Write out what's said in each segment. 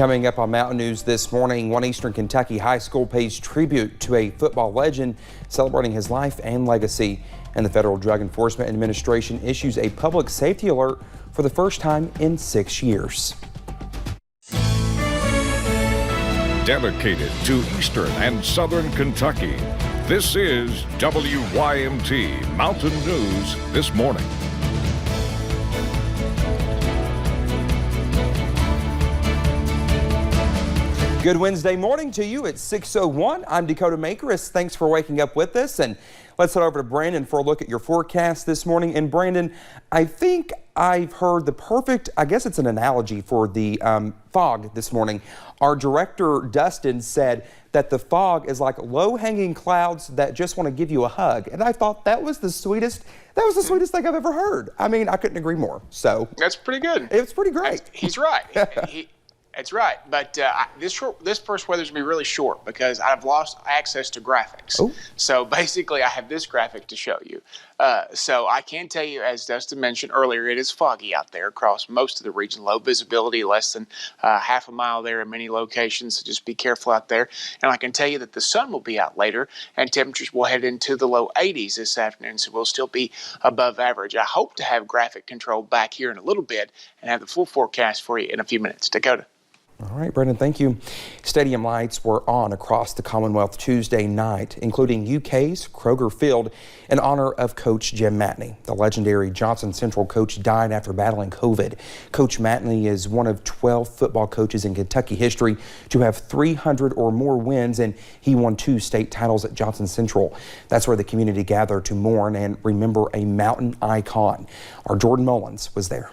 Coming up on Mountain News this morning, one Eastern Kentucky high school pays tribute to a football legend, celebrating his life and legacy. And the Federal Drug Enforcement Administration issues a public safety alert for the first time in 6 years. Dedicated to Eastern and Southern Kentucky, this is WYMT Mountain News this morning. Good Wednesday morning to you at 6:01. I'm Dakota Makeris. Thanks for waking up with us. And let's head over to Brandon for a look at your forecast this morning. And Brandon, I think I've heard the perfect, I guess it's an analogy for the fog this morning. Our director, Dustin, said that the fog is like low-hanging clouds that just want to give you a hug. And I thought that was the sweetest thing I've ever heard. I mean, I couldn't agree more. So that's pretty good. It's pretty great. He's right. That's right, but this first weather's going to be really short because I've lost access to graphics. Oh. So basically, I have this graphic to show you. So I can tell you, as Dustin mentioned earlier, it is foggy out there across most of the region. Low visibility, less than half a mile there in many locations, so just be careful out there. And I can tell you that the sun will be out later, and temperatures will head into the low 80s this afternoon, so we'll still be above average. I hope to have graphic control back here in a little bit and have the full forecast for you in a few minutes. Dakota. All right, Brendan, thank you. Stadium lights were on across the Commonwealth Tuesday night, including UK's Kroger Field, in honor of Coach Jim Matney. The legendary Johnson Central coach died after battling COVID. Coach Matney is one of 12 football coaches in Kentucky history to have 300 or more wins, and he won 2 state titles at Johnson Central. That's where the community gathered to mourn and remember a mountain icon. Our Jordan Mullins was there.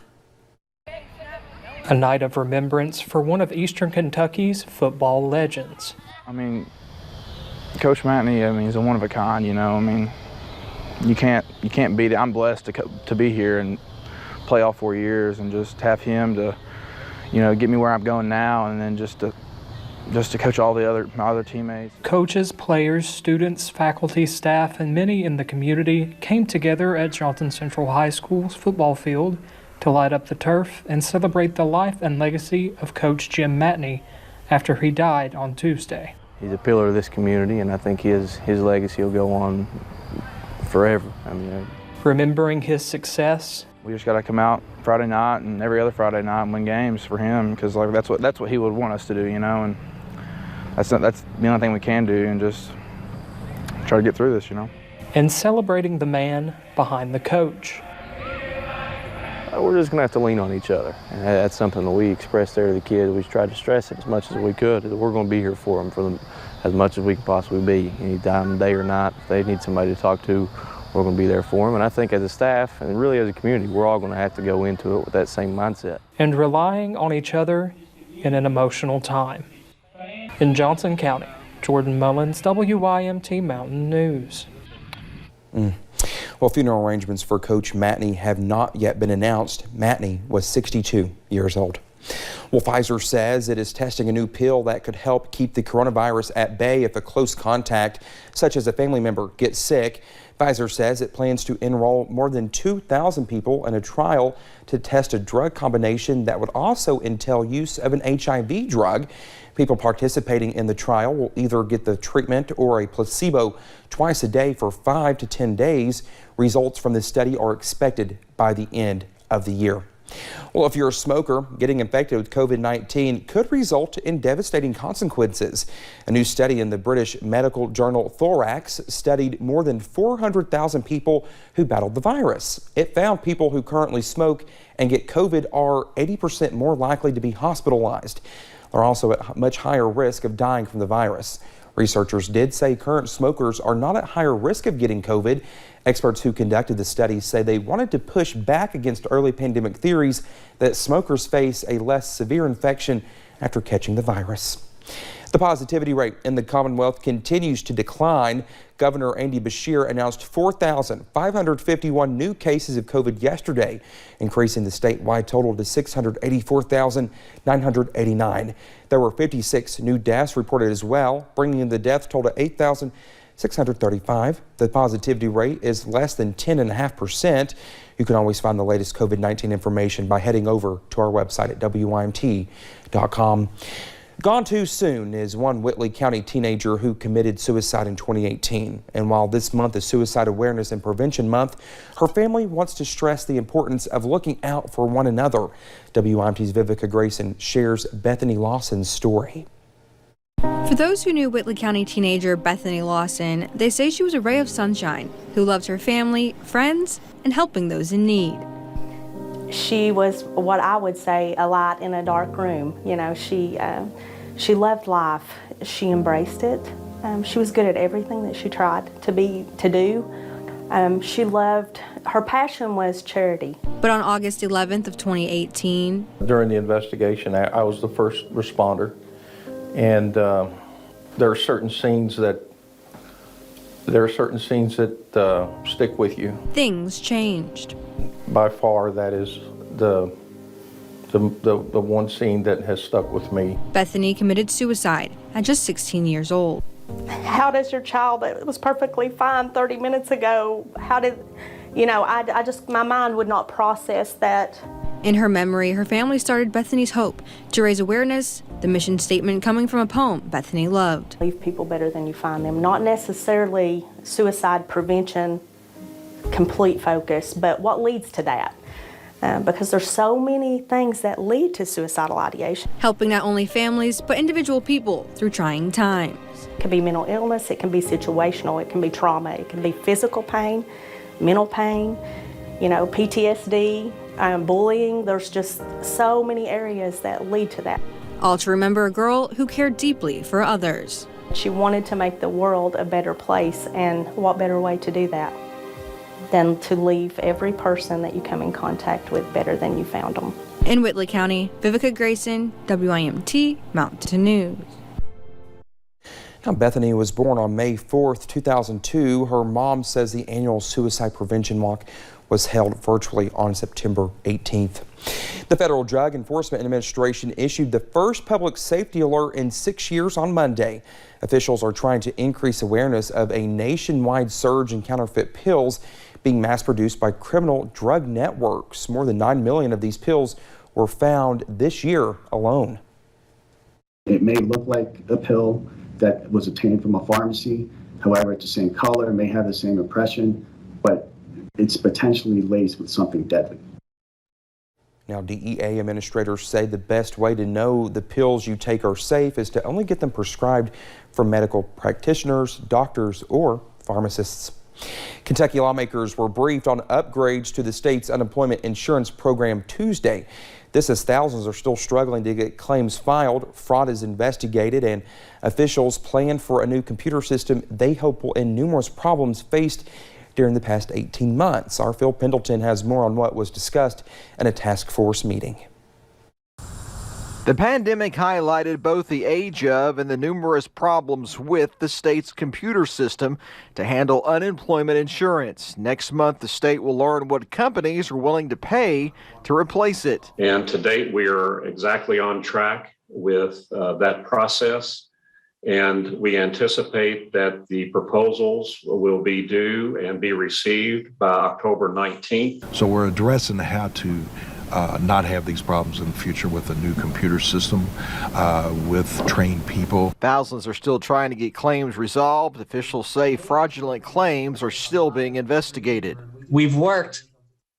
A night of remembrance for one of Eastern Kentucky's football legends. I mean, Coach Matney, he's a one of a kind, you know. I mean, you can't beat it. I'm blessed to be here and play all 4 years and just have him to, get me where I'm going now, and then just to coach all my other teammates. Coaches, players, students, faculty, staff, and many in the community came together at Johnson Central High School's football field to light up the turf and celebrate the life and legacy of Coach Jim Matney after he died on Tuesday. He's a pillar of this community, and I think his legacy will go on forever. Remembering his success, we just got to come out Friday night and every other Friday night and win games for him, because that's what he would want us to do, and that's the only thing we can do, and just try to get through this, and celebrating the man behind the coach. We're just going to have to lean on each other, and that's something that we expressed there to the kids. We tried to stress it as much as we could. We're going to be here for them as much as we can possibly be, anytime, day or night. If they need somebody to talk to, we're going to be there for them. And I think as a staff and really as a community, we're all going to have to go into it with that same mindset. And relying on each other in an emotional time. In Johnson County, Jordan Mullins, WYMT Mountain News. Well, funeral arrangements for Coach Matney have not yet been announced. Matney was 62 years old. Well, Pfizer says it is testing a new pill that could help keep the coronavirus at bay if a close contact, such as a family member, gets sick. Pfizer says it plans to enroll more than 2,000 people in a trial to test a drug combination that would also entail use of an HIV drug. People participating in the trial will either get the treatment or a placebo twice a day for 5 to 10 days. Results from this study are expected by the end of the year. Well, if you're a smoker, getting infected with COVID-19 could result in devastating consequences. A new study in the British medical journal Thorax studied more than 400,000 people who battled the virus. It found people who currently smoke and get COVID are 80% more likely to be hospitalized. They're also at much higher risk of dying from the virus. Researchers did say current smokers are not at higher risk of getting COVID. Experts who conducted the study say they wanted to push back against early pandemic theories that smokers face a less severe infection after catching the virus. The positivity rate in the Commonwealth continues to decline. Governor Andy Beshear announced 4,551 new cases of COVID yesterday, increasing the statewide total to 684,989. There were 56 new deaths reported as well, bringing the death toll to 8,000. 635. The positivity rate is less than 10.5%. You can always find the latest COVID-19 information by heading over to our website at WYMT.com. Gone too soon is one Whitley County teenager who committed suicide in 2018. And while this month is Suicide Awareness and Prevention Month, her family wants to stress the importance of looking out for one another. WYMT's Vivica Grayson shares Bethany Lawson's story. For those who knew Whitley County teenager Bethany Lawson, they say she was a ray of sunshine who loved her family, friends, and helping those in need. She was what I would say a light in a dark room. You know, she loved life. She embraced it. She was good at everything that she tried to do. She loved, her passion was charity. But on August 11th of 2018, during the investigation, I was the first responder, and there are certain scenes that stick with you. things changed. By far, that is the one scene that has stuck with me. Bethany committed suicide at just 16 years old. How does your child that was perfectly fine 30 minutes ago, how did, you know, I just, my mind would not process that. In her memory, her family started Bethany's Hope to raise awareness, the mission statement coming from a poem Bethany loved. Leave people better than you find them. Not necessarily suicide prevention, complete focus, but what leads to that. Because there's so many things that lead to suicidal ideation. Helping not only families, but individual people through trying times. It can be mental illness, it can be situational, it can be trauma, it can be physical pain, mental pain, you know, PTSD, bullying. There's just so many areas that lead to that. All to remember a girl who cared deeply for others. She wanted to make the world a better place, and what better way to do that than to leave every person that you come in contact with better than you found them. In Whitley County, Vivica Grayson, WYMT Mountain News. Now, Bethany was born on May 4th, 2002. Her mom says the annual suicide prevention walk was held virtually on September 18th. The Federal Drug Enforcement Administration issued the first public safety alert in 6 years on Monday. Officials are trying to increase awareness of a nationwide surge in counterfeit pills being mass-produced by criminal drug networks. More than 9 million of these pills were found this year alone. It may look like a pill that was obtained from a pharmacy. However, it's the same color, may have the same impression, but it's potentially laced with something deadly. Now, DEA administrators say the best way to know the pills you take are safe is to only get them prescribed from medical practitioners, doctors, or pharmacists. Kentucky lawmakers were briefed on upgrades to the state's unemployment insurance program Tuesday. This as thousands are still struggling to get claims filed, fraud is investigated, and officials plan for a new computer system they hope will end numerous problems faced during the past 18 months. Our Phil Pendleton has more on what was discussed in a task force meeting. The pandemic highlighted both the age of and the numerous problems with the state's computer system to handle unemployment insurance. Next month, the state will learn what companies are willing to pay to replace it. And to date, we are exactly on track with that process. And we anticipate that the proposals will be due and be received by October 19th. So we're addressing how to not have these problems in the future with a new computer system, with trained people. Thousands are still trying to get claims resolved. Officials say fraudulent claims are still being investigated. We've worked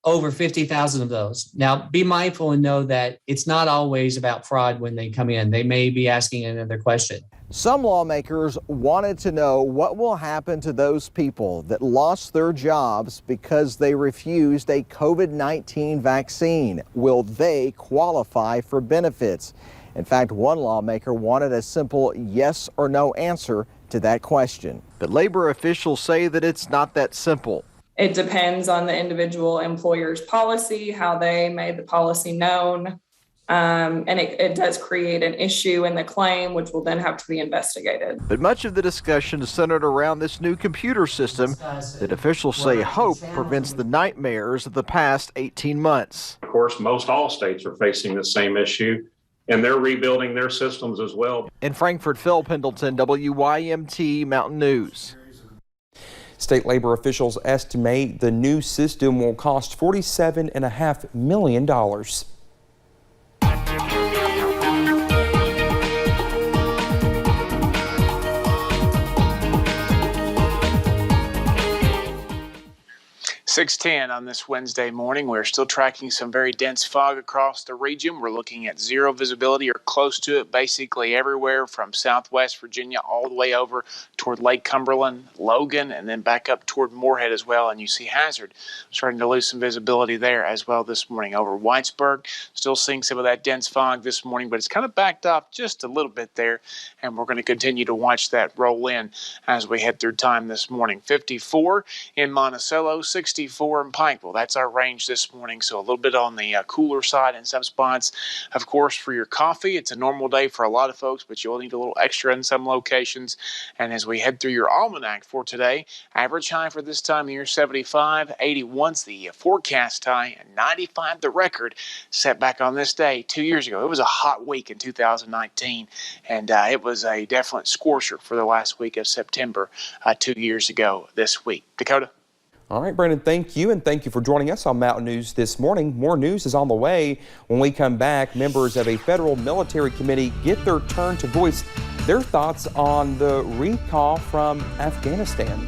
over 50,000 of those. Now, be mindful and know that it's not always about fraud when they come in. They may be asking another question. Some lawmakers wanted to know what will happen to those people that lost their jobs because they refused a COVID-19 vaccine. Will they qualify for benefits? In fact, one lawmaker wanted a simple yes or no answer to that question. But labor officials say that it's not that simple. It depends on the individual employer's policy, how they made the policy known. And it does create an issue in the claim, which will then have to be investigated. But much of the discussion is centered around this new computer system that officials say hope prevents the nightmares of the past 18 months. Of course, most all states are facing the same issue, and they're rebuilding their systems as well. In Frankfort, Phil Pendleton, WYMT Mountain News. State labor officials estimate the new system will cost $47.5 million. 6:10 on this Wednesday morning. We're still tracking some very dense fog across the region. We're looking at zero visibility or close to it basically everywhere from southwest Virginia all the way over toward Lake Cumberland, Logan, and then back up toward Moorhead as well. And you see Hazard starting to lose some visibility there as well this morning. Over Whitesburg, still seeing some of that dense fog this morning, but it's kind of backed off just a little bit there. And we're going to continue to watch that roll in as we head through time this morning. 54 in Monticello, 64 in Pikeville. That's our range this morning, so a little bit on the cooler side in some spots. Of course, for your coffee, it's a normal day for a lot of folks, but you'll need a little extra in some locations. And as we head through your almanac for today, average high for this time of year 75, 81's the forecast high, and 95 the record set back on this day 2 years ago. It was a hot week in 2019, and it was a definite scorcher for the last week of September 2 years ago this week. Dakota? All right, Brandon, thank you, and thank you for joining us on Mountain News this morning. More news is on the way. When we come back, members of a federal military committee get their turn to voice their thoughts on the recall from Afghanistan.